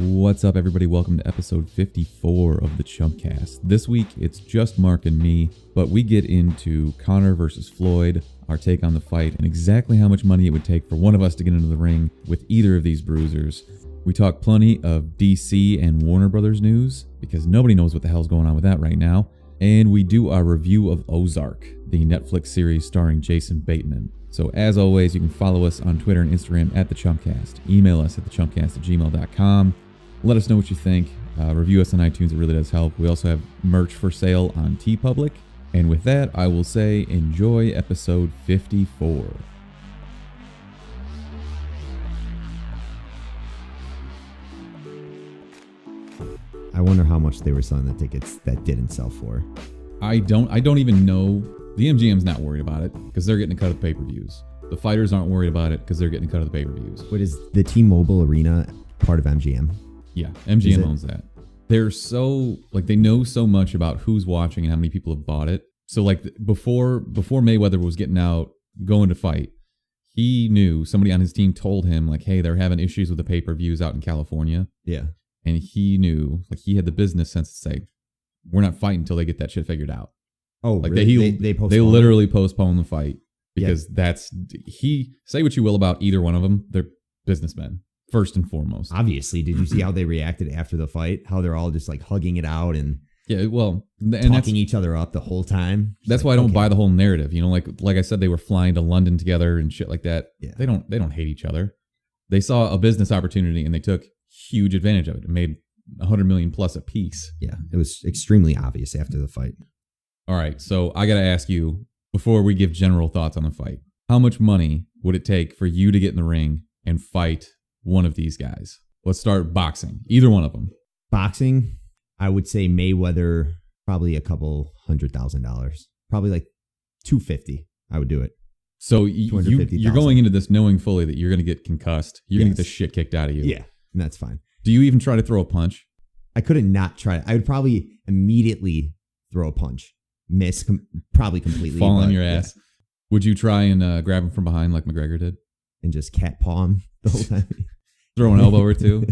What's up, everybody? Welcome to episode 54 of the CHUMPS. This week, it's just Mark and me, but we get into Conor versus Floyd, our take on the fight, and exactly how much money it would take for one of us to get into the ring with either of these bruisers. We talk plenty of DC and Warner Brothers news, because nobody knows what the hell's going on with that right now. And we do our review of Ozark, the Netflix series starring Jason Bateman. So as always, you can follow us on Twitter and Instagram at the CHUMPcast. Email us at thechumpcast@gmail.com. Let us know what you think. Review us on iTunes. It really does help. We also have merch for sale on TeePublic. And with that, I will say enjoy episode 54. I wonder how much they were selling the tickets that didn't sell for. I don't even know. The MGM's not worried about it because they're getting a cut of the pay-per-views. The fighters aren't worried about it because they're getting a cut of the pay-per-views. What is the T-Mobile Arena part of MGM? Yeah, MGM owns that. They're so, they know so much about who's watching and how many people have bought it. So, before Mayweather was getting out, going to fight, he knew, somebody on his team told him, hey, they're having issues with the pay-per-views out in California. Yeah. And he knew, he had the business sense to say, we're not fighting until they get that shit figured out. Oh, really? They literally postponed the fight because say what you will about either one of them, they're businessmen. First and foremost. Obviously. Did you see how they reacted after the fight? How they're all just hugging it out and talking each other up the whole time? That's why I don't buy the whole narrative. Like I said, they were flying to London together and shit like that. Yeah. They don't hate each other. They saw a business opportunity and they took huge advantage of it. It made $100 million plus a piece. Yeah. It was extremely obvious after the fight. All right. So I got to ask you, before we give general thoughts on the fight, how much money would it take for you to get in the ring and fight one of these guys? Let's start boxing. Either one of them. Boxing, I would say Mayweather, probably a couple $100,000. Probably $250. I would do it. So you're going into this knowing fully that you're going to get concussed. You're going to get the shit kicked out of you. Yeah, and that's fine. Do you even try to throw a punch? I couldn't not try. I would probably immediately throw a punch. Miss probably completely. Fall on your ass. Yeah. Would you try and grab him from behind like McGregor did? And just cat paw him the whole time? Throw an elbow or two?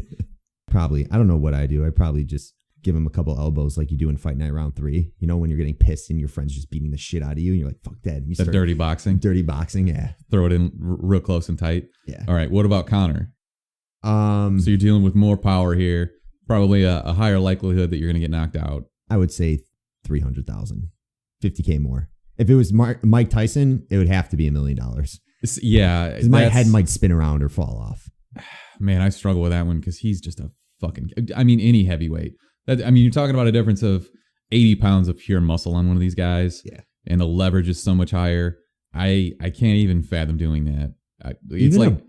Probably. I don't know what I do. I'd probably just give him a couple elbows like you do in Fight Night Round 3. You know, when you're getting pissed and your friend's just beating the shit out of you and you're like, fuck that. And you start dirty boxing? Dirty boxing, yeah. Throw it in real close and tight? Yeah. All right. What about Conor? So you're dealing with more power here. Probably a higher likelihood that you're going to get knocked out. I would say 300,000. 50K more. If it was Mike Tyson, it would have to be $1 million. Yeah. Because my head might spin around or fall off. Man, I struggle with that one because he's just a fucking... any heavyweight. You're talking about a difference of 80 pounds of pure muscle on one of these guys. Yeah. And the leverage is so much higher. I can't even fathom doing that.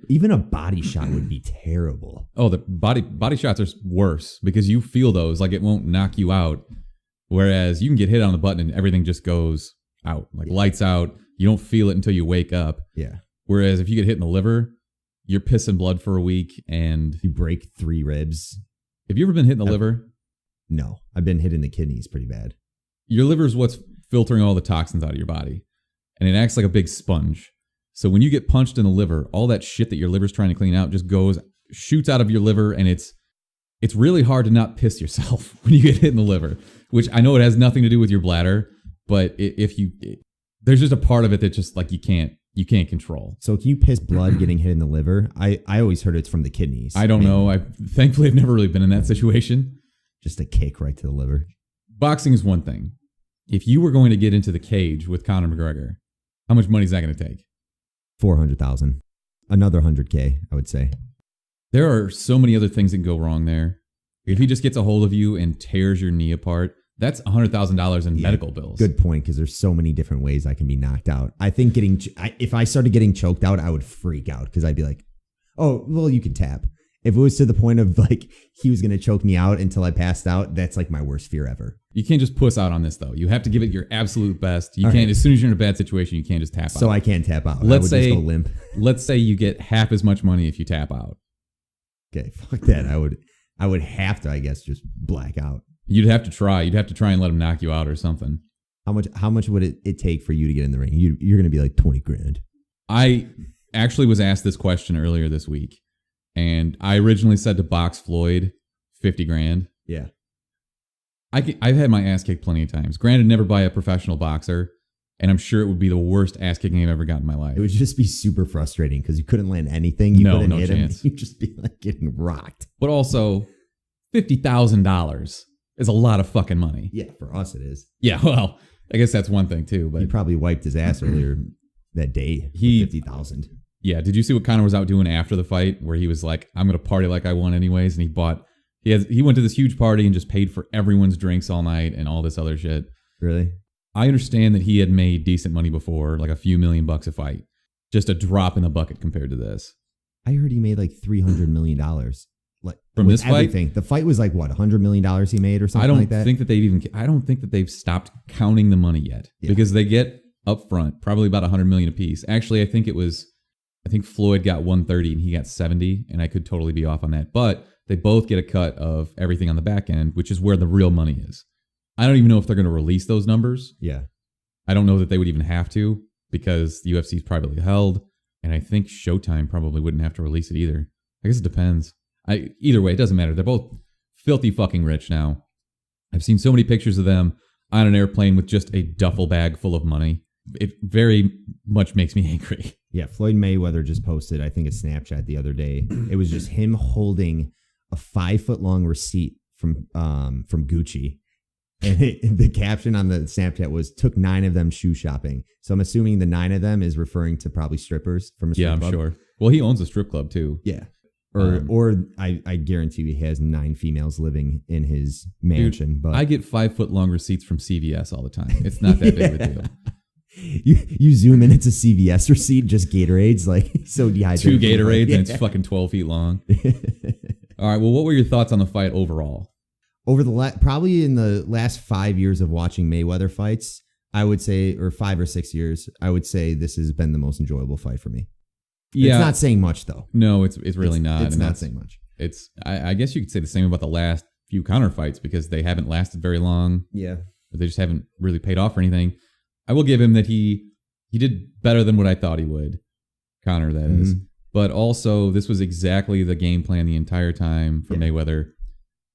Even a body shot would be terrible. Oh, the body shots are worse because you feel those. It won't knock you out. Whereas you can get hit on the button and everything just goes out. Lights out. You don't feel it until you wake up. Yeah. Whereas if you get hit in the liver, you're pissing blood for a week and... You break 3 ribs. Have you ever been hit in the liver? No. I've been hit in the kidneys pretty bad. Your liver is what's filtering all the toxins out of your body. And it acts like a big sponge. So when you get punched in the liver, all that shit that your liver's trying to clean out just shoots out of your liver, and it's really hard to not piss yourself when you get hit in the liver, which I know it has nothing to do with your bladder, but there's just a part of it that just you can't control. So can you piss blood getting hit in the liver? I always heard it's from the kidneys. I don't know. Thankfully I've never really been in that situation. Just a kick right to the liver. Boxing is one thing. If you were going to get into the cage with Conor McGregor, how much money is that going to take? 400,000. Another 100K, I would say. There are so many other things that can go wrong there. If he just gets a hold of you and tears your knee apart, that's $100,000 in medical bills. Good point, because there's so many different ways I can be knocked out. I think if I started getting choked out, I would freak out because I'd be like, oh, well, you can tap. If it was to the point of he was going to choke me out until I passed out, that's my worst fear ever. You can't just puss out on this, though. You have to give it your absolute best. You can't, as soon as you're in a bad situation, you can't just tap out. So I can't tap out. Just go limp. Let's say you get half as much money if you tap out. Okay, fuck that. I would have to, I guess, just black out. You'd have to try. You'd have to try and let him knock you out or something. How much would it take for you to get in the ring? You're going to be 20 grand. I actually was asked this question earlier this week. And I originally said to box Floyd 50 grand. Yeah. I've had my ass kicked plenty of times. Granted, never by a professional boxer, and I'm sure it would be the worst ass kicking I've ever gotten in my life. It would just be super frustrating because you couldn't land anything. You couldn't hit chance. him. You'd just be like getting rocked. But also, $50,000 is a lot of fucking money. Yeah, for us it is. Yeah, well, I guess that's one thing too. But he probably wiped his ass earlier that day. $50,000. Yeah. Did you see what Conor was out doing after the fight, where he was like, "I'm gonna party like I won anyways," and he went to this huge party and just paid for everyone's drinks all night and all this other shit. Really? I understand that he had made decent money before, like a few $1 million a fight. Just a drop in the bucket compared to this. I heard he made like $300 million. Like from this everything. fight? The fight was like what, $100 million he made or something like that? I don't think that they've stopped counting the money yet, because they get up front probably about $100 million a piece. Actually, I think Floyd got 130 and he got 70, and I could totally be off on that. But they both get a cut of everything on the back end, which is where the real money is. I don't even know if they're going to release those numbers. Yeah. I don't know that they would even have to, because the UFC is privately held, and I think Showtime probably wouldn't have to release it either. I guess it depends. Either way, it doesn't matter. They're both filthy fucking rich now. I've seen so many pictures of them on an airplane with just a duffel bag full of money. It very much makes me angry. Yeah, Floyd Mayweather just posted, I think, a Snapchat the other day. It was just him holding a 5-foot-long receipt from Gucci. And the caption on the Snapchat was, "Took 9 of them shoe shopping." So I'm assuming the 9 of them is referring to probably strippers from a strip club. Yeah, I'm sure. Well, he owns a strip club too. Yeah. Or I guarantee he has 9 females living in his mansion. Dude, but I get 5-foot-long receipts from CVS all the time. It's not that big of a deal. You zoom in, it's a CVS receipt, just Gatorades, like so dehydrated. 2 Gatorades and it's fucking 12 feet long. All right. Well, what were your thoughts on the fight overall? Over probably in the last 5 years of watching Mayweather fights, I would say, or 5 or 6 years, I would say this has been the most enjoyable fight for me. Yeah. It's not saying much though. No, it's really not. It's not saying much. I guess you could say the same about the last few Conor fights, because they haven't lasted very long. Yeah. They just haven't really paid off or anything. I will give him that he did better than what I thought he would. Conor, that is. But also, this was exactly the game plan the entire time for Mayweather.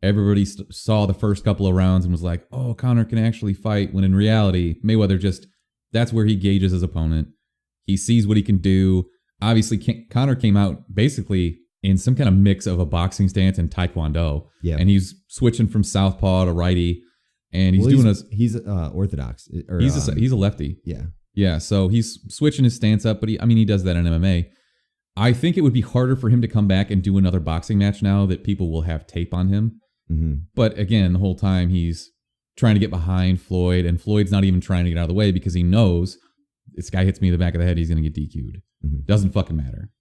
Everybody saw the first couple of rounds and was like, "Oh, Conor can actually fight," when in reality, Mayweather that's where he gauges his opponent. He sees what he can do. Obviously, Conor came out basically in some kind of mix of a boxing stance and Taekwondo. Yeah. And he's switching from southpaw to righty. And he's he's orthodox. Or, he's a lefty. Yeah. Yeah. So he's switching his stance up, but he does that in MMA. I think it would be harder for him to come back and do another boxing match now that people will have tape on him. Mm-hmm. But again, the whole time he's trying to get behind Floyd, and Floyd's not even trying to get out of the way because he knows this guy hits me in the back of the head, he's going to get DQ'd. Mm-hmm. Doesn't fucking matter.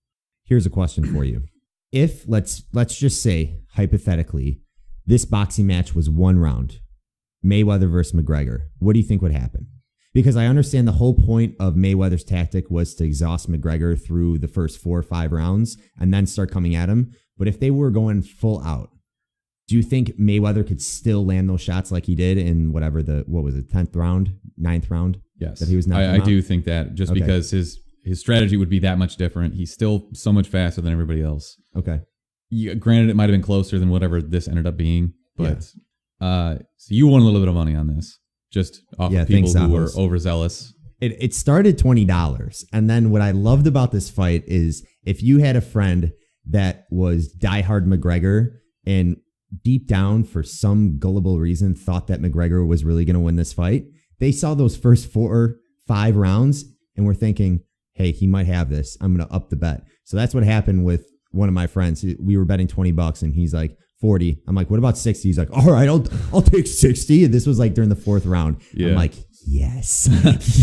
Here's a question for you. If let's just say hypothetically, this boxing match was 1 round, Mayweather versus McGregor, what do you think would happen? Because I understand the whole point of Mayweather's tactic was to exhaust McGregor through the first 4 or 5 rounds and then start coming at him. But if they were going full out, do you think Mayweather could still land those shots like he did in what was it, 10th round, 9th round? Yes. That he was I do think that just because his strategy would be that much different. He's still so much faster than everybody else. Okay. Granted, it might have been closer than whatever this ended up being, but so you won a little bit of money on this, just off of people who were overzealous. It started $20, and then what I loved about this fight is if you had a friend that was diehard McGregor and deep down for some gullible reason thought that McGregor was really going to win this fight, they saw those first 4 or 5 rounds and were thinking, hey, he might have this. I'm going to up the bet. So that's what happened with one of my friends. We were betting $20 and he's like 40. I'm like, what about 60? He's like, all right, I'll take 60. And this was like during the 4th round. Yeah. I'm like, yes,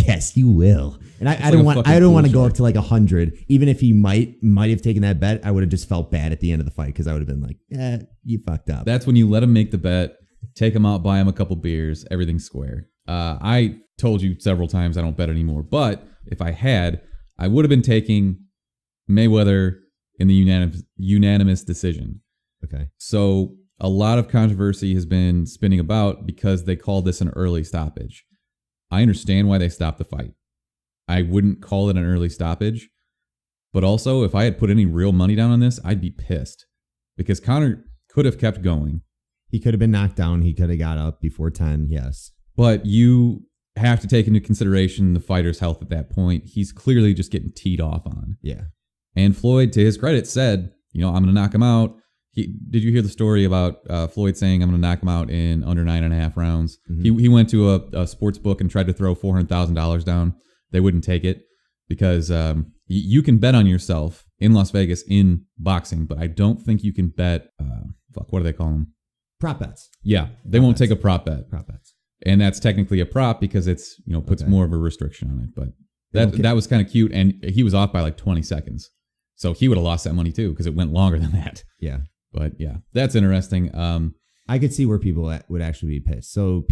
yes, you will. And I don't want to go up to like 100. Even if he might have taken that bet, I would have just felt bad at the end of the fight because I would have been like, you fucked up. That's when you let him make the bet, take him out, buy him a couple beers, everything's square. I told you several times I don't bet anymore, but if I had, I would have been taking Mayweather in the unanimous decision. Okay. So a lot of controversy has been spinning about because they called this an early stoppage. I understand why they stopped the fight. I wouldn't call it an early stoppage, but also if I had put any real money down on this, I'd be pissed because Conor could have kept going. He could have been knocked down. He could have got up before 10. Yes. But you have to take into consideration the fighter's health at that point. He's clearly just getting teed off on. Yeah. And Floyd, to his credit, said, I'm going to knock him out. Did you hear the story about Floyd saying, I'm going to knock him out in under 9.5 rounds? Mm-hmm. He went to a sports book and tried to throw $400,000 down. They wouldn't take it because you can bet on yourself in Las Vegas in boxing, but I don't think you can bet, what do they call them? Prop bets. Yeah, they won't take a prop bet. Prop bets. And that's technically a prop because it's, puts more of a restriction on it. But that was kind of cute. And he was off by like 20 seconds. So he would have lost that money too because it went longer than that. Yeah. But yeah, that's interesting. I could see where people would actually be pissed. So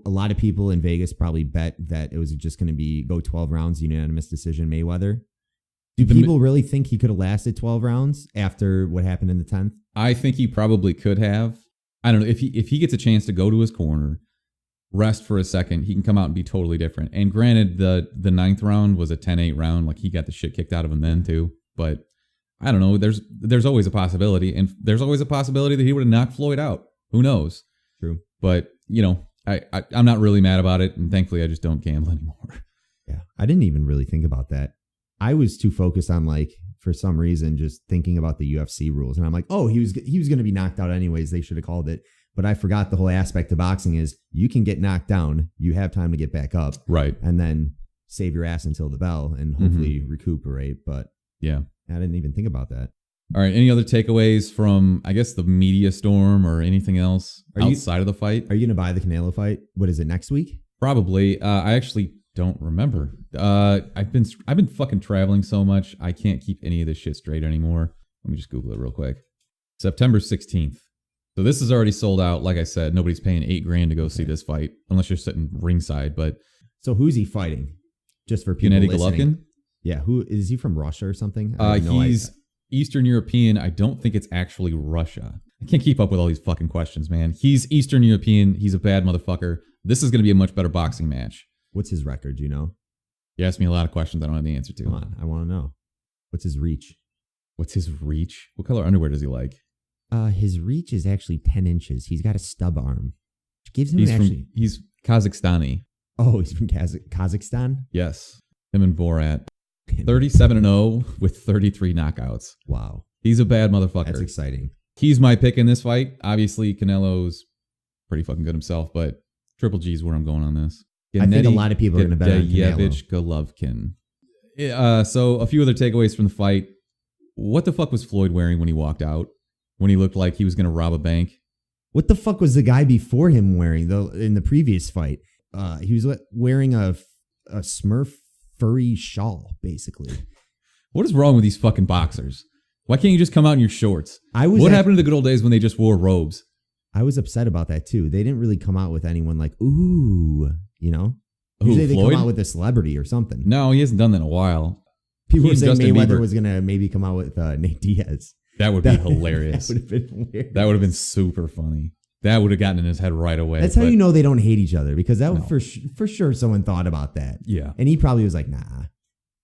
a lot of people in Vegas probably bet that it was just going to go 12 rounds, unanimous decision, Mayweather. Do people really think he could have lasted 12 rounds after what happened in the 10th? I think he probably could have. I don't know. If he gets a chance to go to his corner, rest for a second, he can come out and be totally different. And granted, the 9th round was a 10-8 round. Like, he got the shit kicked out of him then too. But I don't know. There's always a possibility. And there's always a possibility that he would have knocked Floyd out. Who knows? True. But, I'm not really mad about it. And thankfully, I just don't gamble anymore. Yeah. I didn't even really think about that. I was too focused on, like, for some reason, just thinking about the UFC rules. And I'm like, oh, he was going to be knocked out anyways. They should have called it. But I forgot the whole aspect of boxing is you can get knocked down. You have time to get back up. Right. And then save your ass until the bell and hopefully recuperate. But yeah, I didn't even think about that. All right. Any other takeaways from, I guess, the media storm or anything else outside of the fight? Are you going to buy the Canelo fight? What is it, next week? Probably. I actually don't remember. I've been fucking traveling so much. I can't keep any of this shit straight anymore. Let me just Google it real quick. September 16th. So this is already sold out. Like I said, nobody's paying $8,000 to go see this fight unless you're sitting ringside. But so who's he fighting? Just for people Gennady listening. Golovkin? Yeah. Who is he from? Russia or something? He's Eastern European. I don't think it's actually Russia. I can't keep up with all these fucking questions, man. He's Eastern European. He's a bad motherfucker. This is going to be a much better boxing match. What's his record? Do you know? You asked me a lot of questions I don't have the answer to. Come on. I want to know. What's his reach? What's his reach? What color underwear does he like? His reach is actually 10 inches. He's got a stub arm. Which gives him he's Kazakhstani. Oh, he's from Kazakhstan? Yes. Him and Borat. 37-0 with 33 knockouts. Wow. He's a bad motherfucker. That's exciting. He's my pick in this fight. Obviously, Canelo's pretty fucking good himself, but Triple G's where I'm going on this. I think a lot of people are going to bet on Canelo. Golovkin. So a few other takeaways from the fight. What the fuck was Floyd wearing when he walked out? When he looked like he was going to rob a bank? What the fuck was the guy before him wearing, though, in the previous fight? He was wearing a Smurf furry shawl, basically. What is wrong with these fucking boxers? Why can't you just come out in your shorts? What happened to the good old days when they just wore robes? I was upset about that, too. They didn't really come out with anyone like, ooh, Usually they Floyd? come out with a celebrity or something. No, he hasn't done that in a while. People were saying Mayweather was going to maybe come out with Nate Diaz. That would be hilarious. That would have been hilarious. That would have been super funny. That would have gotten in his head right away. That's how you know they don't hate each other, because that would for sure someone thought about that. Yeah. And he probably was like, nah.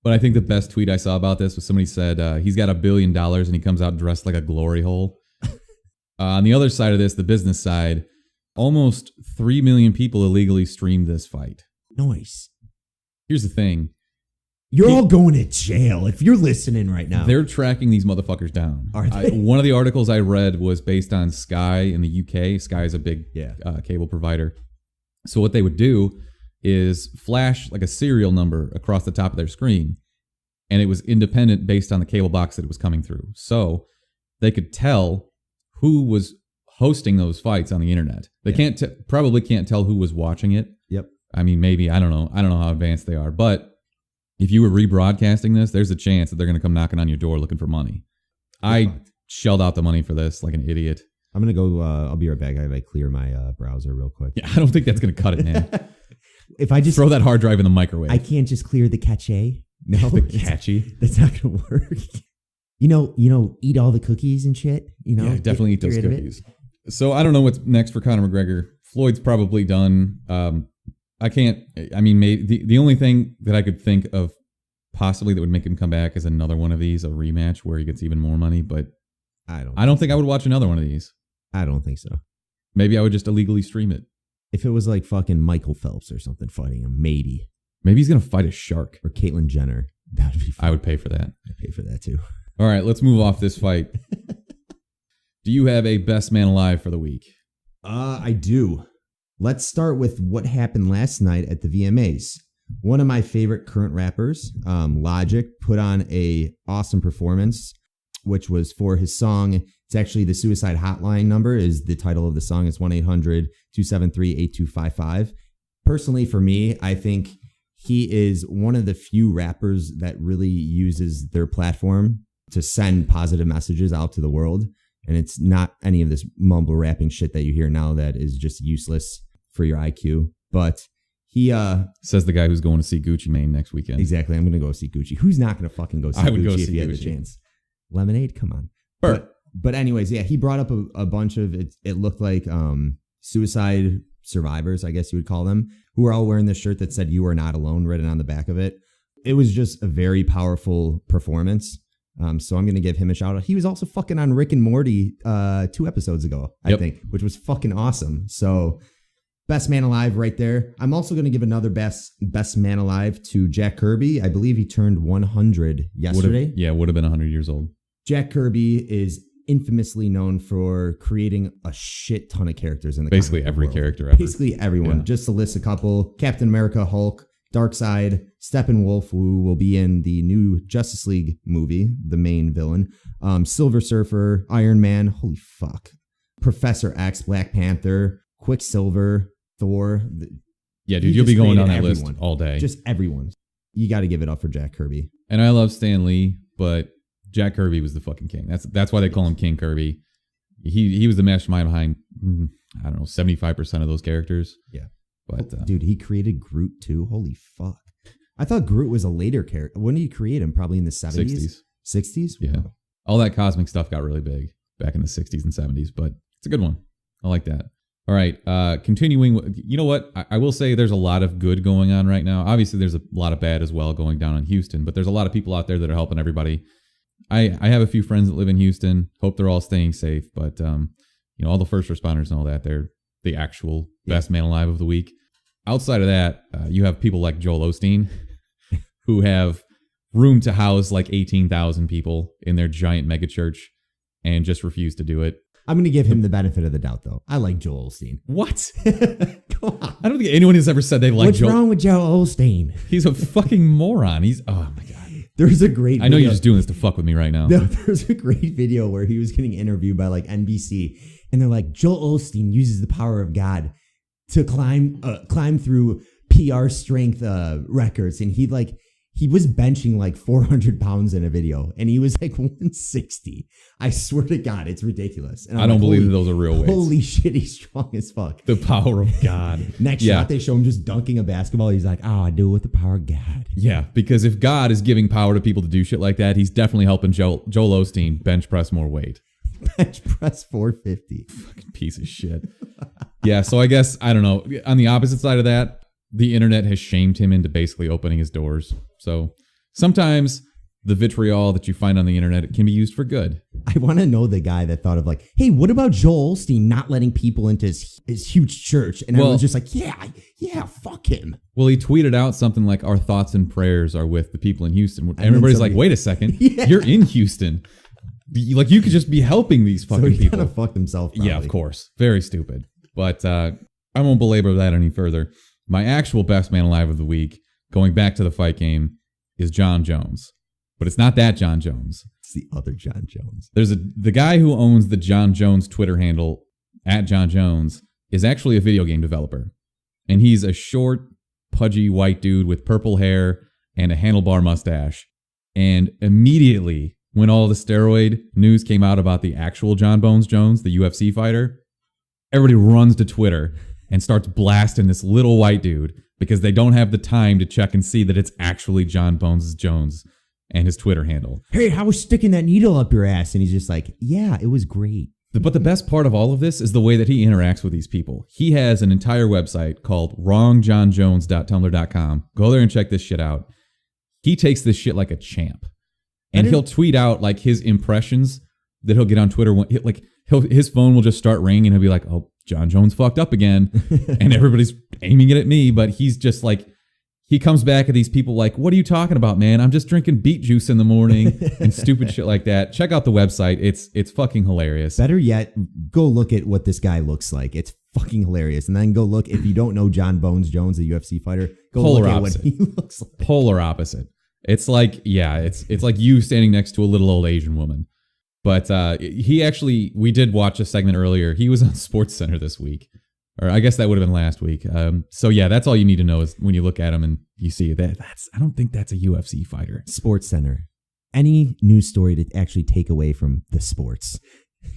But I think the best tweet I saw about this was somebody said he's got $1 billion and he comes out dressed like a glory hole. On the other side of this, the business side, almost 3 million people illegally streamed this fight. Nice. Here's the thing. You're all going to jail if you're listening right now. They're tracking these motherfuckers down. Are they? One of the articles I read was based on Sky in the UK. Sky is a big cable provider. So what they would do is flash like a serial number across the top of their screen. And it was independent based on the cable box that it was coming through. So they could tell who was hosting those fights on the internet. They probably can't tell who was watching it. Yep. I mean, maybe, I don't know. I don't know how advanced they are. But if you were rebroadcasting this, there's a chance that they're going to come knocking on your door looking for money. I shelled out the money for this like an idiot. I'm going to go, I'll be right back. I gotta clear my browser real quick. Yeah, I don't think that's going to cut it, man. If I just throw that hard drive in the microwave. I can't just clear the cache. No, the cache. That's not going to work. Eat all the cookies and shit. Yeah, definitely eat those cookies. So I don't know what's next for Conor McGregor. Floyd's probably done. The only thing that I could think of possibly that would make him come back is another one of these, a rematch where he gets even more money. But I don't think I would watch another one of these. I don't think so. Maybe I would just illegally stream it. If it was like fucking Michael Phelps or something fighting him, maybe. Maybe he's going to fight a shark. Or Caitlyn Jenner. That would be fun. I would pay for that. I'd pay for that too. All right, let's move off this fight. Do you have a best man alive for the week? I do. Let's start with what happened last night at the VMAs. One of my favorite current rappers, Logic, put on a awesome performance, which was for his song. It's actually the Suicide Hotline number is the title of the song. It's 1-800-273-8255. Personally, for me, I think he is one of the few rappers that really uses their platform to send positive messages out to the world. And it's not any of this mumble rapping shit that you hear now that is just useless for your IQ. But he says the guy who's going to see Gucci Mane next weekend. Exactly. I'm going to go see Gucci. Who's not going to fucking go see Gucci if he had the chance? Lemonade? Come on. But anyways, yeah, he brought up a bunch of it. It looked like suicide survivors, I guess you would call them, who were all wearing this shirt that said "You are not alone" written on the back of it. It was just a very powerful performance. So I'm going to give him a shout out. He was also fucking on Rick and Morty 2 episodes ago, I think, which was fucking awesome. So best man alive right there. I'm also going to give another best man alive to Jack Kirby. I believe he turned 100 yesterday. Would have been 100 years old. Jack Kirby is infamously known for creating a shit ton of characters in the basically every world. character ever. Basically everyone. Just to list a couple: Captain America, Hulk, Darkseid, Steppenwolf, who will be in the new Justice League movie, the main villain, Silver Surfer, Iron Man, holy fuck, Professor X, Black Panther, Quicksilver, Thor. Yeah, dude, you'll be going down that list all day. Just everyone. You got to give it up for Jack Kirby. And I love Stan Lee, but Jack Kirby was the fucking king. That's why they call him King Kirby. He was the mastermind behind, I don't know, 75% of those characters. Yeah. But dude, he created Groot too. Holy fuck. I thought Groot was a later character. When did he create him? Probably in the 70s? 60s? Yeah. Wow. All that cosmic stuff got really big back in the 60s and 70s, but it's a good one. I like that. All right. Continuing. You know what? I will say there's a lot of good going on right now. Obviously, there's a lot of bad as well going down in Houston, but there's a lot of people out there that are helping everybody. I have a few friends that live in Houston. Hope they're all staying safe, but all the first responders and all that, they're the actual best man alive of the week. Outside of that, you have people like Joel Osteen who have room to house like 18,000 people in their giant megachurch and just refuse to do it. I'm going to give him the benefit of the doubt, though. I like Joel Osteen. What? Come on. I don't think anyone has ever said they like Joel. What's wrong with Joel Osteen? He's a fucking moron. Oh my God. There's a great video. I know you're just doing this to fuck with me right now. No, there's a great video where he was getting interviewed by like NBC, and they're like, Joel Osteen uses the power of God to climb through PR strength records, and he was benching like 400 pounds in a video, and he was like 160. I swear to God, it's ridiculous. And I don't believe that those are real weights. Holy shit, he's strong as fuck. The power of God. Next shot, they show him just dunking a basketball. He's like, I do it with the power of God. Yeah, because if God is giving power to people to do shit like that, he's definitely helping Joel Osteen bench press more weight. Bench press 450. Fucking piece of shit. Yeah, so I guess, I don't know. On the opposite side of that, the internet has shamed him into basically opening his doors. So sometimes the vitriol that you find on the internet can be used for good. I want to know the guy that thought of like, hey, what about Joel Osteen not letting people into his huge church? And everyone's just like, yeah, fuck him. Well, he tweeted out something like, our thoughts and prayers are with the people in Houston. And everybody's like, wait a second, you're in Houston. Like, you could just be helping these fucking people. So he kind of fucked himself, probably. Yeah, of course. Very stupid. But I won't belabor that any further. My actual best man alive of the week, going back to the fight game, is John Jones. But it's not that John Jones. It's the other John Jones. There's the guy who owns the John Jones Twitter handle, @JohnJones, is actually a video game developer. And he's a short, pudgy white dude with purple hair and a handlebar mustache. And immediately, when all the steroid news came out about the actual John Bones Jones, the UFC fighter, everybody runs to Twitter and starts blasting this little white dude because they don't have the time to check and see that it's actually John Bones Jones and his Twitter handle. Hey, how was sticking that needle up your ass? And he's just like, yeah, it was great. But the best part of all of this is the way that he interacts with these people. He has an entire website called wrongjohnjones.tumblr.com. Go there and check this shit out. He takes this shit like a champ. And he'll tweet out like his impressions that he'll get on Twitter. His phone will just start ringing and he'll be like, oh, John Jones fucked up again. And everybody's aiming it at me, but he's just like, he comes back at these people like, what are you talking about, man? I'm just drinking beet juice in the morning and stupid shit like that. Check out the website. It's fucking hilarious. Better yet, go look at what this guy looks like. It's fucking hilarious. And then go look, if you don't know John Bones Jones, a UFC fightor, go look at what he looks like. Polar opposite. It's like, yeah, it's like you standing next to a little old Asian woman. But we did watch a segment earlier. He was on SportsCenter this week. Or I guess that would have been last week. So yeah, that's all you need to know is when you look at him and you see that. I don't think that's a UFC fighter. SportsCenter. Any news story to actually take away from the sports.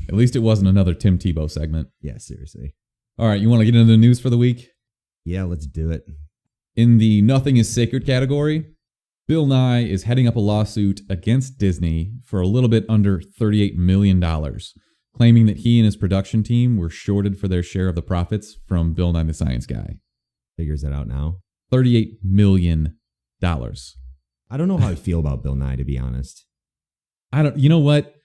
At least it wasn't another Tim Tebow segment. Yeah, seriously. All right, you want to get into the news for the week? Yeah, let's do it. In the Nothing is Sacred category, Bill Nye is heading up a lawsuit against Disney for a little bit under $38 million, claiming that he and his production team were shorted for their share of the profits from Bill Nye the Science Guy. Figures that out now. $38 million. I don't know how I feel about Bill Nye, to be honest. You know what?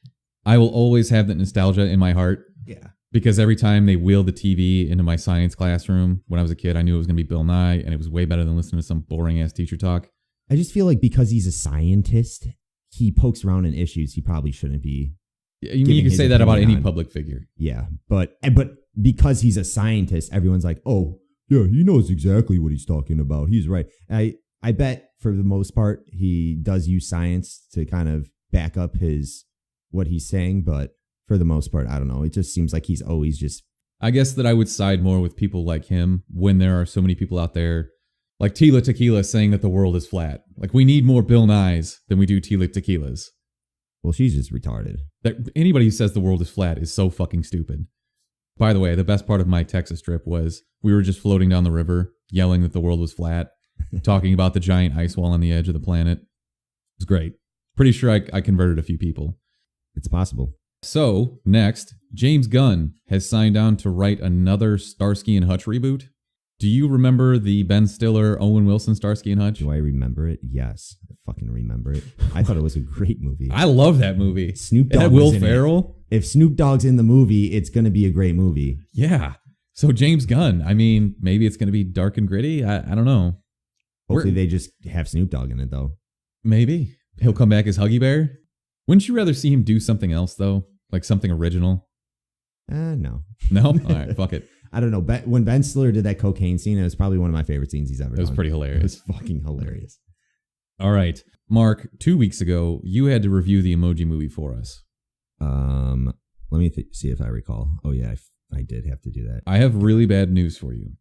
I will always have that nostalgia in my heart. Yeah. Because every time they wheeled the TV into my science classroom when I was a kid, I knew it was going to be Bill Nye, and it was way better than listening to some boring ass teacher talk. I just feel like because he's a scientist, he pokes around in issues he probably shouldn't be. You can say that about any public figure. Yeah, but because he's a scientist, everyone's like, oh, yeah, he knows exactly what he's talking about. He's right. I bet for the most part, he does use science to kind of back up what he's saying, but for the most part, I don't know. It just seems like he's always just... I guess that I would side more with people like him when there are so many people out there like Tila Tequila saying that the world is flat. Like, we need more Bill Nyes than we do Tila Tequilas. Well, she's just retarded. Anybody who says the world is flat is so fucking stupid. By the way, the best part of my Texas trip was we were just floating down the river, yelling that the world was flat, talking about the giant ice wall on the edge of the planet. It was great. Pretty sure I converted a few people. It's possible. So, next, James Gunn has signed on to write another Starsky and Hutch reboot. Do you remember the Ben Stiller, Owen Wilson Starsky and Hutch? Do I remember it? Yes. I fucking remember it. I thought it was a great movie. I love that movie. Snoop Dogg. Will Ferrell. If Snoop Dogg's in the movie, it's going to be a great movie. Yeah. So James Gunn, I mean, maybe it's going to be dark and gritty. I don't know. Hopefully they just have Snoop Dogg in it, though. Maybe. He'll come back as Huggy Bear. Wouldn't you rather see him do something else, though? Like something original? No. No? All right, fuck it. I don't know. When Ben Stiller did that cocaine scene, it was probably one of my favorite scenes he's ever done. It was pretty hilarious. It was fucking hilarious. All right. Mark, 2 weeks ago, you had to review the Emoji Movie for us. Let me see if I recall. Oh, yeah, I did have to do that. I have really bad news for you.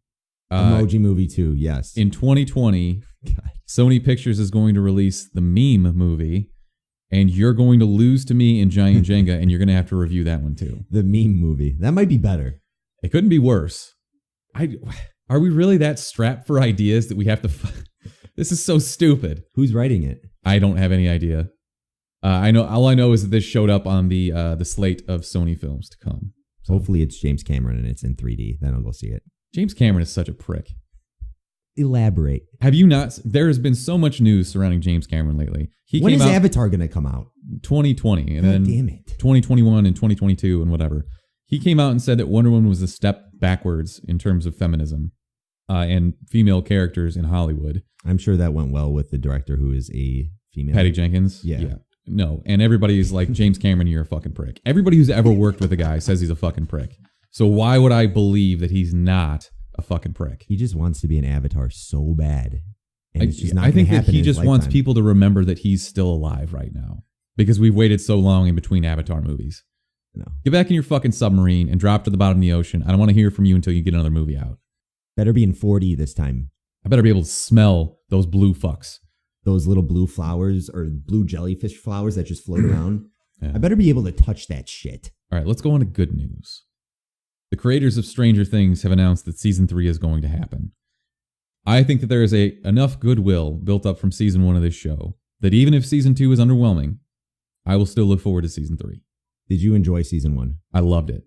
Emoji Movie 2, yes. In 2020, God. Sony Pictures is going to release the Meme Movie, and you're going to lose to me in Giant Jenga, and you're going to have to review that one too. The Meme Movie. That might be better. It couldn't be worse. Are we really that strapped for ideas that we have to... This is so stupid. Who's writing it? I don't have any idea. All I know is that this showed up on the slate of Sony films to come. So hopefully it's James Cameron and it's in 3D. Then I'll go see it. James Cameron is such a prick. Elaborate. Have you not? There has been so much news surrounding James Cameron lately. When is Avatar going to come out? 2020. And then damn it. 2021 and 2022 and whatever. He came out and said that Wonder Woman was a step backwards in terms of feminism and female characters in Hollywood. I'm sure that went well with the director who is a female. Patty Jenkins? Yeah. No. And everybody's like, James Cameron, you're a fucking prick. Everybody who's ever worked with a guy says he's a fucking prick. So why would I believe that he's not a fucking prick? He just wants to be an Avatar so bad. And it's just not I think that he just lifetime. wants people to remember that he's still alive right now because we've waited so long in between Avatar movies. No. Get back in your fucking submarine and drop to the bottom of the ocean. I don't want to hear from you until you get another movie out. Better be in 4D this time. I better be able to smell those blue fucks. Those little blue flowers or blue jellyfish flowers that just float around. Yeah. I better be able to touch that shit. All right, let's go on to good news. The creators of Stranger Things have announced that season 3 is going to happen. I think that there is enough goodwill built up from season 1 of this show that even if season 2 is underwhelming, I will still look forward to season 3. Did you enjoy season 1? I loved it.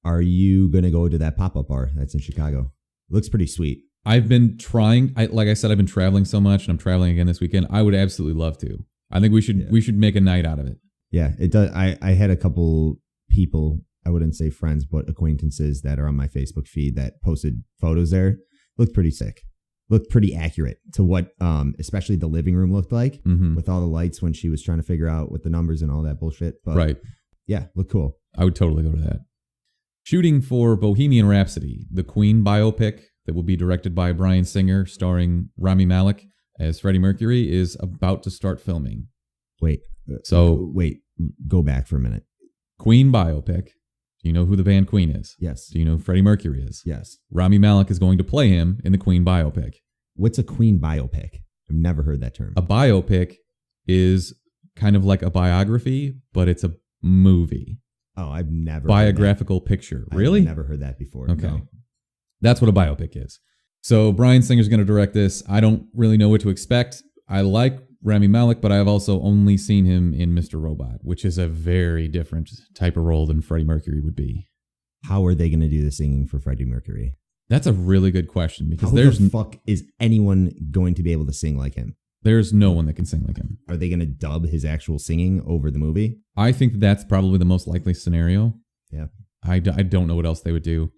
Are you going to go to that pop-up bar that's in Chicago? It looks pretty sweet. I've been trying. Like I said, I've been traveling so much, and I'm traveling again this weekend. I would absolutely love to. I think we should make a night out of it. Yeah, it does. I had a couple people I wouldn't say friends, but acquaintances that are on my Facebook feed that posted photos there. Looked pretty sick. Looked pretty accurate to what, especially the living room looked like with all the lights when she was trying to figure out what the numbers and all that bullshit. But right. Yeah, looked cool. I would totally go to that. Shooting for Bohemian Rhapsody, the Queen biopic that will be directed by Bryan Singer, starring Rami Malek as Freddie Mercury, is about to start filming. Wait, go back for a minute. Queen biopic. Do you know who the band Queen is? Yes. Do you know who Freddie Mercury is? Yes. Rami Malek is going to play him in the Queen biopic. What's a Queen biopic? I've never heard that term. A biopic is kind of like a biography, but it's a movie. Oh, I've never biographical picture. Really? I've never heard that before. Okay. No. That's what a biopic is. So Bryan Singer's going to direct this. I don't really know what to expect. I like Rami Malek, but I've also only seen him in Mr. Robot, which is a very different type of role than Freddie Mercury would be. How are they going to do the singing for Freddie Mercury? That's a really good question, because How the fuck is anyone going to be able to sing like him? There's no one that can sing like him. Are they going to dub his actual singing over the movie? I think that's probably the most likely scenario. Yeah. I don't know what else they would do.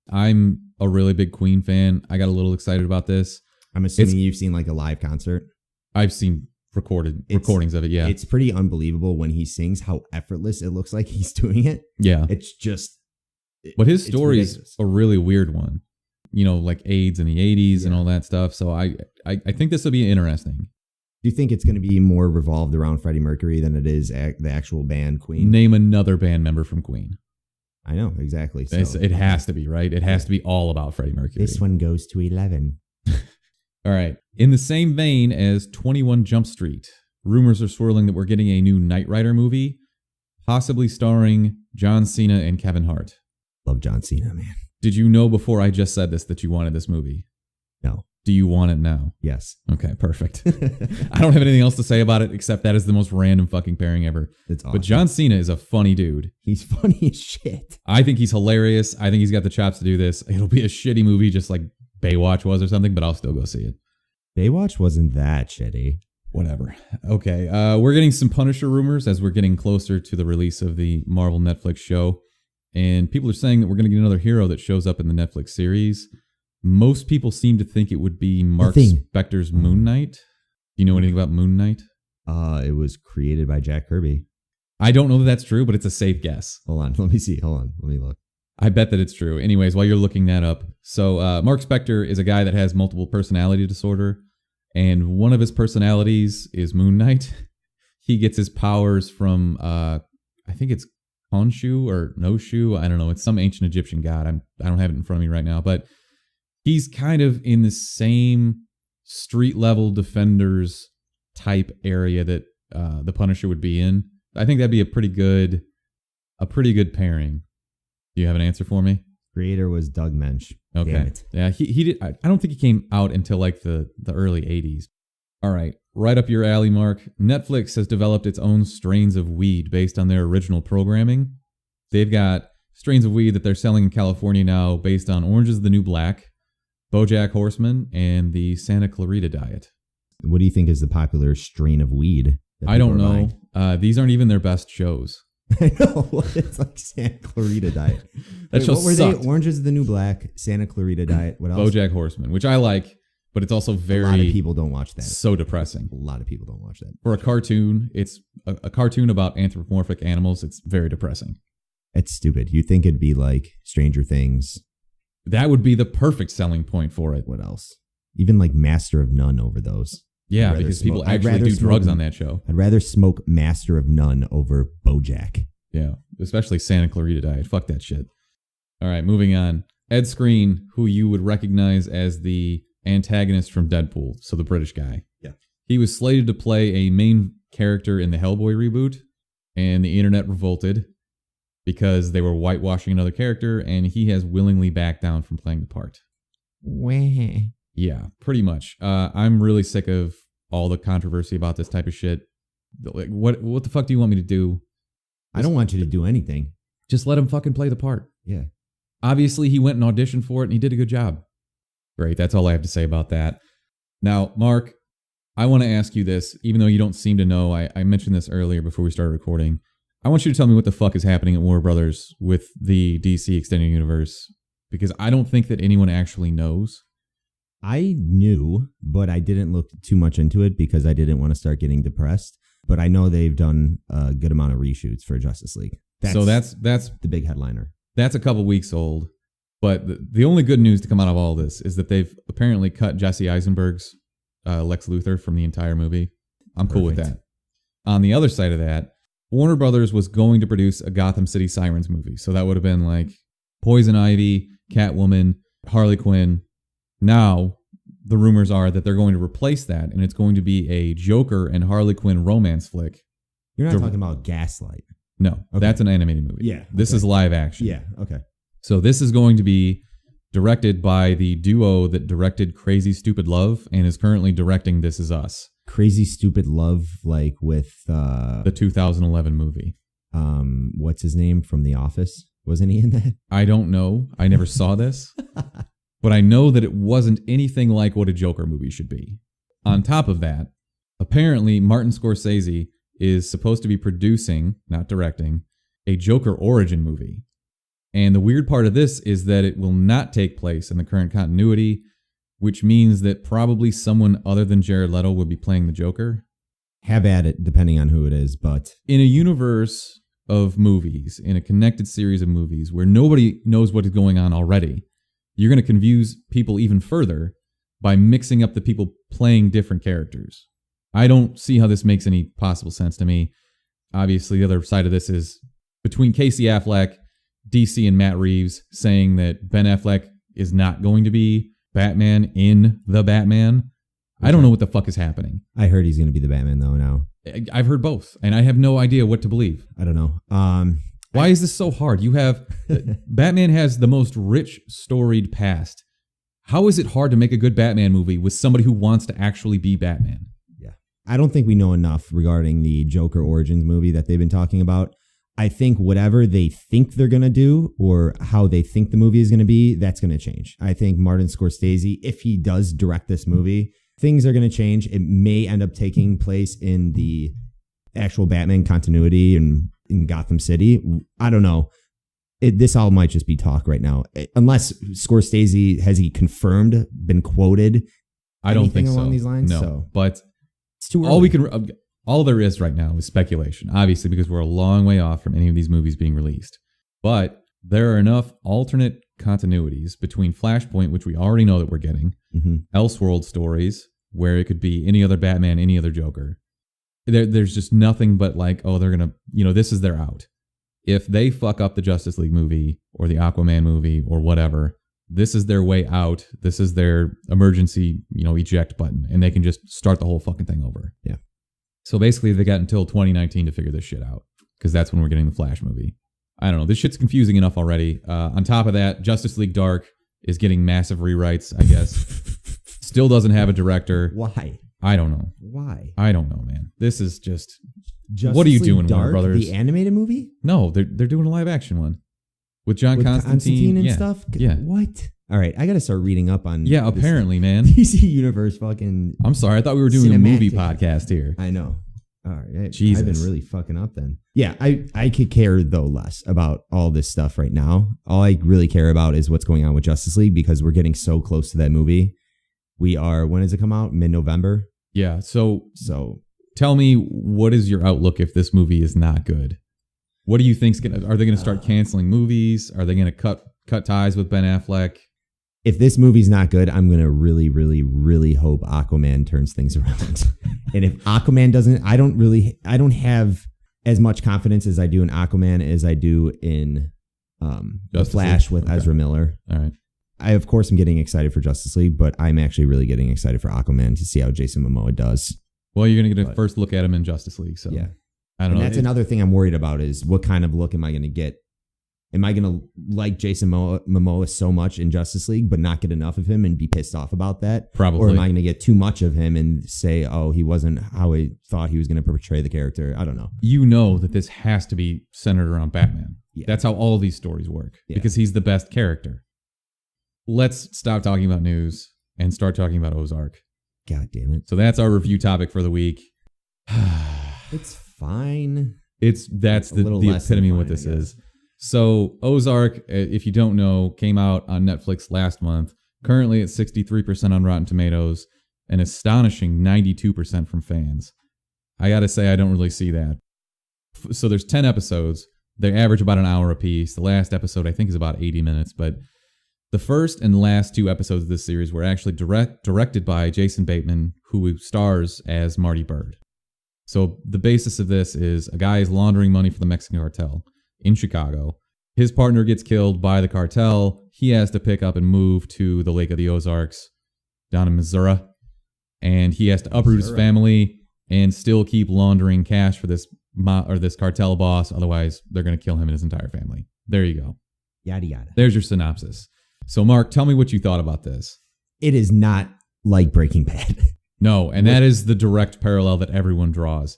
I'm a really big Queen fan. I got a little excited about this. I'm assuming you've seen like a live concert. I've seen recordings of it, yeah. It's pretty unbelievable when he sings how effortless it looks like he's doing it. Yeah. It's just... But his story's a really weird one. You know, like AIDS in the 80s and all that stuff. So I think this will be interesting. Do you think it's going to be more revolved around Freddie Mercury than it is the actual band Queen? Name another band member from Queen. I know, exactly. So, it has to be, right? It has to be all about Freddie Mercury. This one goes to 11. All right. In the same vein as 21 Jump Street, rumors are swirling that we're getting a new Knight Rider movie, possibly starring John Cena and Kevin Hart. Love John Cena, man. Did you know before I just said this that you wanted this movie? No. Do you want it now? Yes. Okay, perfect. I don't have anything else to say about it except that is the most random fucking pairing ever. It's awesome. But John Cena is a funny dude. He's funny as shit. I think he's hilarious. I think he's got the chops to do this. It'll be a shitty movie just like Baywatch was or something, but I'll still go see it. Baywatch wasn't that shitty. Whatever. Okay, we're getting some Punisher rumors as we're getting closer to the release of the Marvel Netflix show. And people are saying that we're going to get another hero that shows up in the Netflix series. Most people seem to think it would be Mark Spector's Moon Knight. Do you know anything about Moon Knight? It was created by Jack Kirby. I don't know that that's true, but it's a safe guess. Hold on. Let me see. Hold on. Let me look. I bet that it's true. Anyways, while you're looking that up. So Mark Spector is a guy that has multiple personality disorder. And one of his personalities is Moon Knight. He gets his powers from, I think it's Khonshu or Noshu. I don't know. It's some ancient Egyptian god. I don't have it in front of me right now. But he's kind of in the same street level defenders type area that the Punisher would be in. I think that'd be a pretty good pairing. Do you have an answer for me? Creator was Doug Mensch. Okay. Damn it. Yeah, he did. I don't think he came out until like the early 80s. All right. Right up your alley, Mark. Netflix has developed its own strains of weed based on their original programming. They've got strains of weed that they're selling in California now based on Orange is the New Black, BoJack Horseman, and the Santa Clarita Diet. What do you think is the popular strain of weed? I don't know. These aren't even their best shows. I know. It's like Santa Clarita Diet. That show what were sucked. they? Orange is the New Black, Santa Clarita Diet. What else? BoJack Horseman, which I like, but it's also very... A lot of people don't watch that. So depressing. A lot of people don't watch that. For a cartoon, it's a cartoon about anthropomorphic animals. It's very depressing. It's stupid. You think it'd be like Stranger Things. That would be the perfect selling point for it. What else? Even like Master of None over those. Yeah, because people actually do drugs on that show. I'd rather smoke Master of None over BoJack. Yeah, especially Santa Clarita Diet. Fuck that shit. All right, moving on. Ed Skrein, who you would recognize as the antagonist from Deadpool, so the British guy. Yeah. He was slated to play a main character in the Hellboy reboot, and the internet revolted because they were whitewashing another character, and he has willingly backed down from playing the part. Wah. Yeah, pretty much. I'm really sick of all the controversy about this type of shit. Like, what the fuck do you want me to do? I don't want you to do anything. Just let him fucking play the part. Yeah. Obviously, he went and auditioned for it, and he did a good job. Great, that's all I have to say about that. Now, Mark, I want to ask you this, even though you don't seem to know. I mentioned this earlier before we started recording. I want you to tell me what the fuck is happening at Warner Brothers with the DC Extended Universe, because I don't think that anyone actually knows. I knew, but I didn't look too much into it because I didn't want to start getting depressed. But I know they've done a good amount of reshoots for Justice League. That's the big headliner. That's a couple weeks old. But the only good news to come out of all this is that they've apparently cut Jesse Eisenberg's Lex Luthor from the entire movie. I'm cool with that. On the other side of that, Warner Brothers was going to produce a Gotham City Sirens movie. So that would have been like Poison Ivy, Catwoman, Harley Quinn. Now, the rumors are that they're going to replace that, and it's going to be a Joker and Harley Quinn romance flick. You're not talking about Gaslight. No, okay. That's an animated movie. Yeah. This is live action. Yeah, okay. So this is going to be directed by the duo that directed Crazy Stupid Love and is currently directing This Is Us. Crazy Stupid Love, like with... the 2011 movie. What's his name from The Office? Wasn't he in that? I don't know. I never saw this. But I know that it wasn't anything like what a Joker movie should be. On top of that, apparently Martin Scorsese is supposed to be producing, not directing, a Joker origin movie. And the weird part of this is that it will not take place in the current continuity, which means that probably someone other than Jared Leto will be playing the Joker. Have at it, depending on who it is, but... In a universe of movies, in a connected series of movies where nobody knows what is going on already, you're going to confuse people even further by mixing up the people playing different characters. I don't see how this makes any possible sense to me. Obviously, the other side of this is between Casey Affleck, DC, and Matt Reeves saying that Ben Affleck is not going to be Batman in The Batman. I don't know what the fuck is happening. I heard he's going to be the Batman, though, now. I've heard both, and I have no idea what to believe. I don't know. Why is this so hard? You have... Batman has the most rich, storied past. How is it hard to make a good Batman movie with somebody who wants to actually be Batman? Yeah. I don't think we know enough regarding the Joker Origins movie that they've been talking about. I think whatever they think they're going to do or how they think the movie is going to be, that's going to change. I think Martin Scorsese, if he does direct this movie, things are going to change. It may end up taking place in the actual Batman continuity and in Gotham City. I don't know. This all might just be talk right now. Unless Scorsese, has he confirmed, been quoted? I don't think so. Along these lines? No, so, but it's too early. All there is right now is speculation, obviously, because we're a long way off from any of these movies being released. But there are enough alternate continuities between Flashpoint, which we already know that we're getting, Elseworld stories, where it could be any other Batman, any other Joker. There's just nothing but like, oh, they're going to, this is their out. If they fuck up the Justice League movie or the Aquaman movie or whatever, this is their way out. This is their emergency, eject button, and they can just start the whole fucking thing over. Yeah. So basically, they got until 2019 to figure this shit out, because that's when we're getting the Flash movie. I don't know. This shit's confusing enough already. On top of that, Justice League Dark is getting massive rewrites, I guess. Still doesn't have a director. Why? I don't know. Why? I don't know, man. This is just... Justice what are you League doing, Dark, Warner Brothers? The animated movie? No, they're doing a live action one with John With Constantine and stuff? Yeah. What? All right, I got to start reading up on Yeah, apparently, man. DC Universe fucking... I'm sorry, I thought we were doing a movie podcast here. I know. All right. Jesus. I've been really fucking up then. Yeah, I could care, though, less about all this stuff right now. All I really care about is what's going on with Justice League, because we're getting so close to that movie. We are... When does it come out? Mid-November? Yeah, so tell me, what is your outlook if this movie is not good? What do you think's gonna? Are they gonna start canceling movies? Are they gonna cut ties with Ben Affleck? If this movie's not good, I'm gonna really, really, really hope Aquaman turns things around. And if Aquaman doesn't, I don't have as much confidence as I do in Aquaman as I do in The Flash with Ezra Miller. All right. I, of course, am getting excited for Justice League, but I'm actually really getting excited for Aquaman to see how Jason Momoa does. Well, you're going to get a first look at him in Justice League, so yeah. I don't know. That's another thing I'm worried about is what kind of look am I going to get? Am I going to like Jason Momoa so much in Justice League, but not get enough of him and be pissed off about that? Probably. Or am I going to get too much of him and say, oh, he wasn't how I thought he was going to portray the character? I don't know. You know that this has to be centered around Batman. Yeah. That's how all these stories work, because he's the best character. Let's stop talking about news and start talking about Ozark. God damn it. So that's our review topic for the week. It's fine. That's the epitome of what this is. So Ozark, if you don't know, came out on Netflix last month. Currently at 63% on Rotten Tomatoes, an astonishing 92% from fans. I got to say, I don't really see that. So there's 10 episodes. They average about an hour apiece. The last episode, I think, is about 80 minutes. But the first and last 2 episodes of this series were actually directed by Jason Bateman, who stars as Marty Byrde. So the basis of this is a guy is laundering money for the Mexican cartel in Chicago. His partner gets killed by the cartel. He has to pick up and move to the Lake of the Ozarks down in Missouri. And he has to uproot his family and still keep laundering cash for this cartel boss. Otherwise, they're going to kill him and his entire family. There you go. Yada, yada. There's your synopsis. So, Mark, tell me what you thought about this. It is not like Breaking Bad. No, and that is the direct parallel that everyone draws.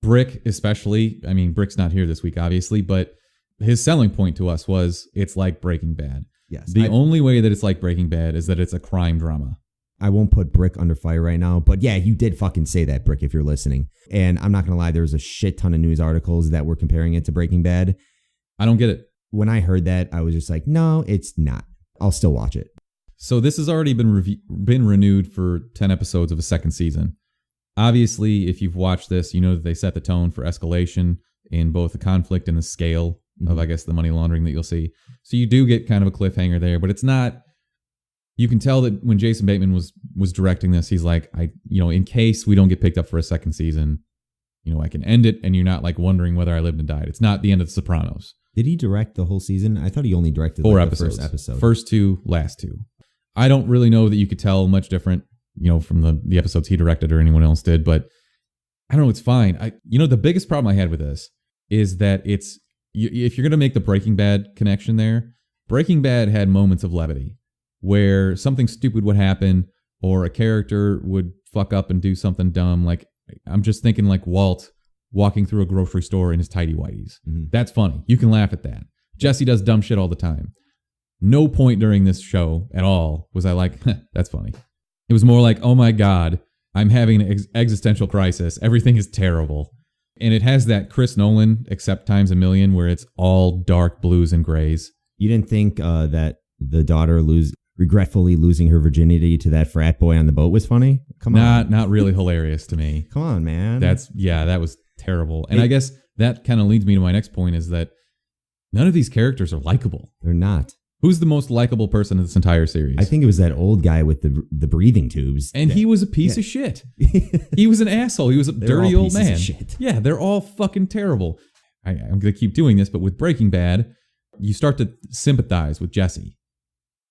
Brick, especially. I mean, Brick's not here this week, obviously, but his selling point to us was it's like Breaking Bad. Yes. The only way that it's like Breaking Bad is that it's a crime drama. I won't put Brick under fire right now, but yeah, you did fucking say that, Brick, if you're listening. And I'm not going to lie, there was a shit ton of news articles that were comparing it to Breaking Bad. I don't get it. When I heard that, I was just like, no, it's not. I'll still watch it. So this has already been renewed for 10 episodes of a second season. Obviously, if you've watched this, you know that they set the tone for escalation in both the conflict and the scale of, I guess, the money laundering that you'll see. So you do get kind of a cliffhanger there, but it's not... You can tell that when Jason Bateman was directing this, he's like, in case we don't get picked up for a second season, I can end it and you're not like wondering whether I lived and died. It's not the end of The Sopranos. Did he direct the whole season? I thought he only directed 4 like episodes. The first episode. First 2, last 2. I don't really know that you could tell much different, from the episodes he directed or anyone else did, but I don't know, it's fine. The biggest problem I had with this is that if you're going to make the Breaking Bad connection there, Breaking Bad had moments of levity where something stupid would happen or a character would fuck up and do something dumb. Like, I'm just thinking like Walt walking through a grocery store in his tighty whities. Mm-hmm. That's funny. You can laugh at that. Jesse does dumb shit all the time. No point during this show at all was I like, that's funny. It was more like, oh my God, I'm having an existential crisis. Everything is terrible. And it has that Chris Nolan, except times a million, where it's all dark blues and grays. You didn't think that the daughter regretfully losing her virginity to that frat boy on the boat was funny? Come on. Not really hilarious to me. Come on, man. That was terrible. And I guess that kind of leads me to my next point is that none of these characters are likable. They're not. Who's the most likable person in this entire series? I think it was that old guy with the breathing tubes. And he was a piece of shit. He was an asshole. He was a dirty old man. Yeah, they're all fucking terrible. I'm going to keep doing this, but with Breaking Bad, you start to sympathize with Jesse.